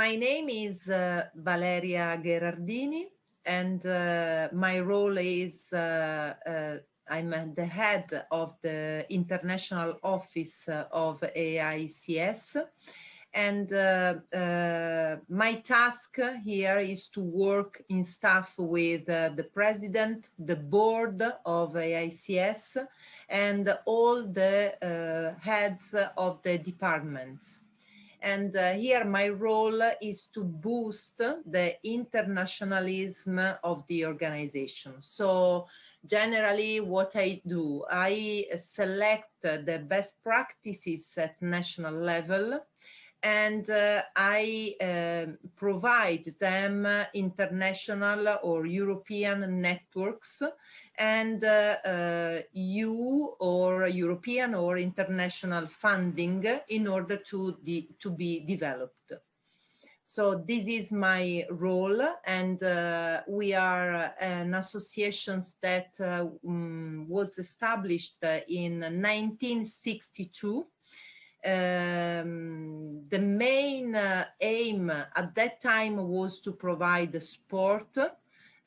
My name is Valeria Gherardini, and my role is I'm the head of the International Office of AICS. And my task here is to work in staff with the president, the board of AICS, and all the heads of the departments. And here my role is to boost the internationalism of the organization. So generally what I do, I select the best practices at national level, and I provide them international or European networks and EU or European or international funding in order to be developed. So this is my role, and we are an association that was established in 1962. The main aim at that time was to provide sport,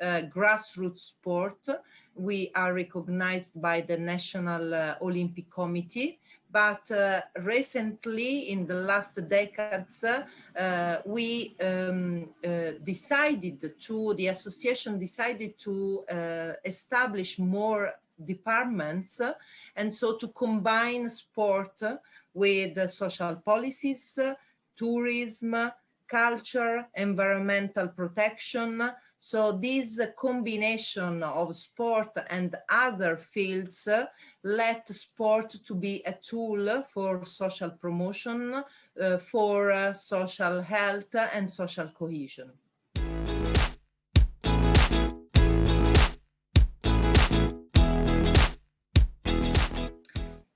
grassroots sport. We are recognized by the National Olympic Committee, but recently, in the last decades, the association decided to establish more departments, and so to combine sport with social policies, tourism, culture, environmental protection. So this combination of sport and other fields let sport to be a tool for social promotion, for social health and social cohesion.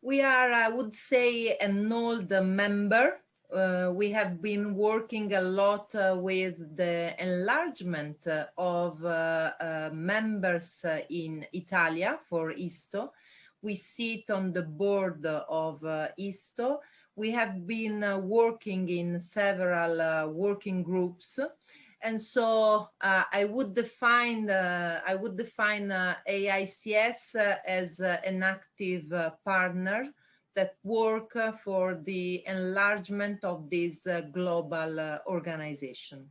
We are, I would say, an old member. We have been working a lot with the enlargement of members in Italia for ISTO. We sit on the board of ISTO. We have been working in several working groups. And so I would define AICS as an active partner that work for the enlargement of this global organization.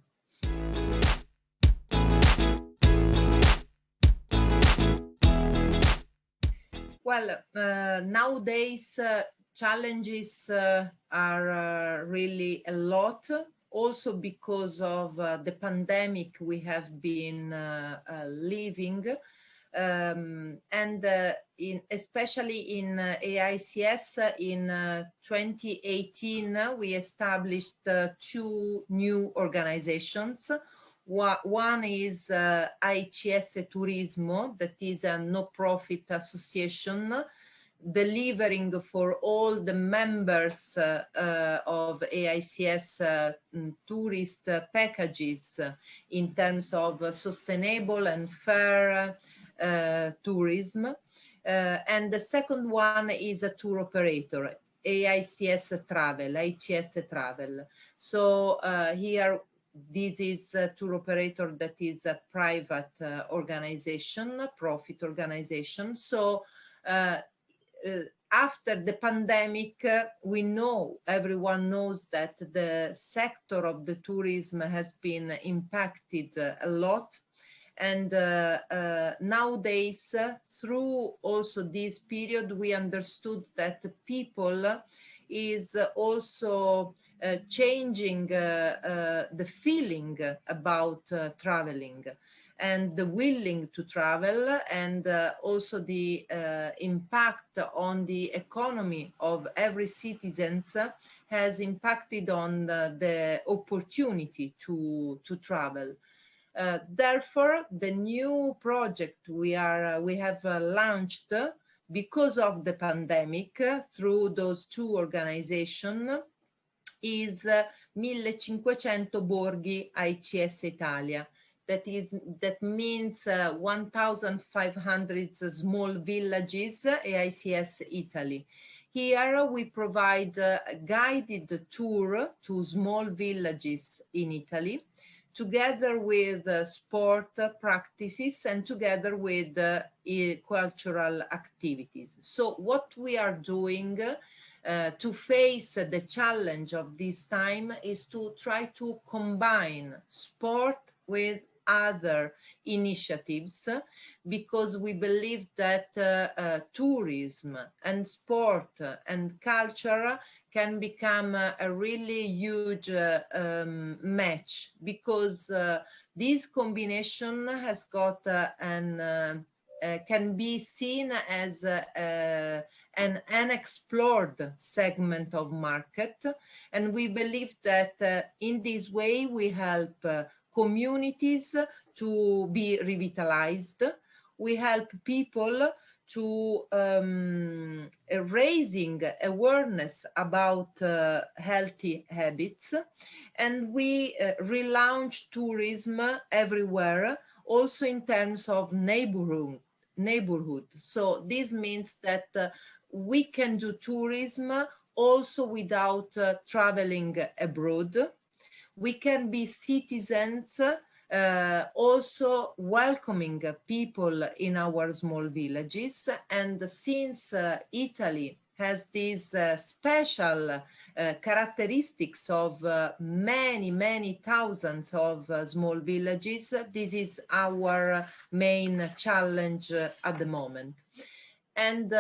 Well, nowadays challenges are really a lot. Also because of the pandemic we have been living, and especially in AICS in 2018, we established two new organizations. One is AICS Turismo, that is a no-profit association delivering for all the members of AICS tourist packages in terms of sustainable and fair tourism. And the second one is a tour operator, AICS Travel. So here, this is a tour operator that is a private organization, profit organization. So after the pandemic, we know, everyone knows that the sector of the tourism has been impacted a lot. And nowadays, through also this period, we understood that people is also changing the feeling about traveling, and the willing to travel, and also the impact on the economy of every citizen has impacted on the opportunity to travel. Therefore, the new project we have launched because of the pandemic through those two organizations is 1500 Borghi AICS Italia. That means 1,500 small villages AICS Italy. Here we provide a guided tour to small villages in Italy, together with sport practices and together with cultural activities. So what we are doing to face the challenge of this time is to try to combine sport with other initiatives, because we believe that tourism and sport and culture can become a really huge match, because this combination has got can be seen as an unexplored segment of market, and we believe that in this way we help communities to be revitalized. We help people to raising awareness about healthy habits, and we relaunch tourism everywhere, also in terms of neighborhood. So this means that we can do tourism also without traveling abroad. We can be citizens also welcoming people in our small villages. And since Italy has these special characteristics of many thousands of small villages, this is our main challenge at the moment. And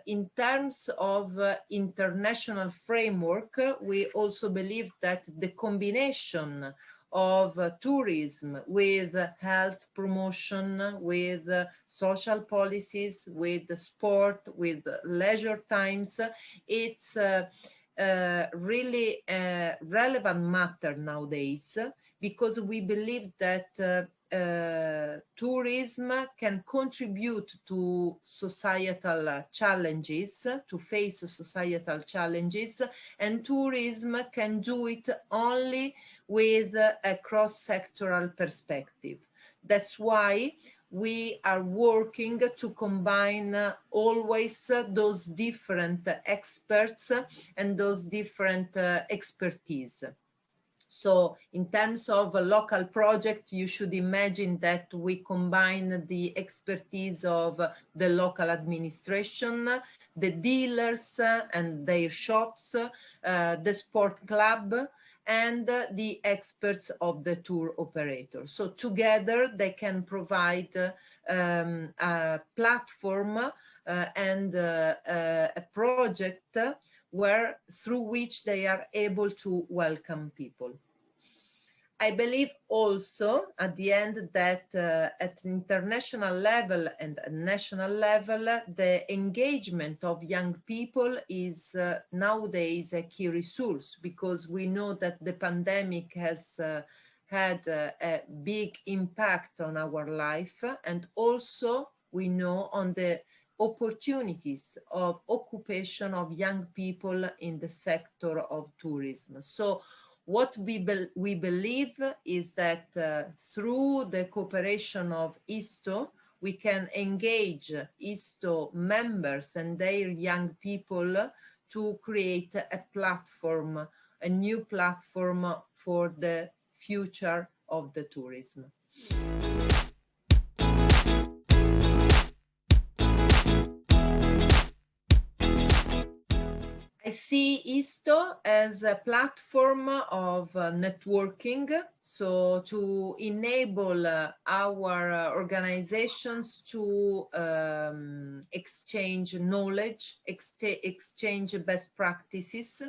in terms of international framework, we also believe that the combination of tourism with health promotion, with social policies, with sport, with leisure times, it's really a relevant matter nowadays, because we believe that tourism can contribute to societal challenges, to face societal challenges, and tourism can do it only with a cross-sectoral perspective. That's why we are working to combine always those different experts and those different expertise. So in terms of a local project, you should imagine that we combine the expertise of the local administration, the dealers and their shops, the sport club, and the experts of the tour operator. So together they can provide a platform and a project through which they are able to welcome people. I believe also at the end that at international level and national level, the engagement of young people is nowadays a key resource, because we know that the pandemic has had a big impact on our life, and also we know on the opportunities of occupation of young people in the sector of tourism. So what we believe is that through the cooperation of ISTO, we can engage ISTO members and their young people to create a platform, a new platform for the future of the tourism. I see ISTO as a platform of networking, so to enable our organizations to exchange knowledge, exchange best practices.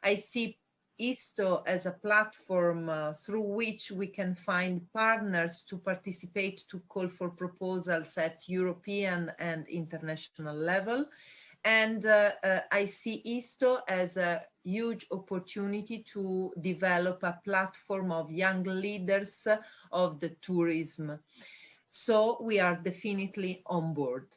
I see ISTO as a platform through which we can find partners to participate, to call for proposals at European and international level. And I see ISTO as a huge opportunity to develop a platform of young leaders of the tourism. So we are definitely on board.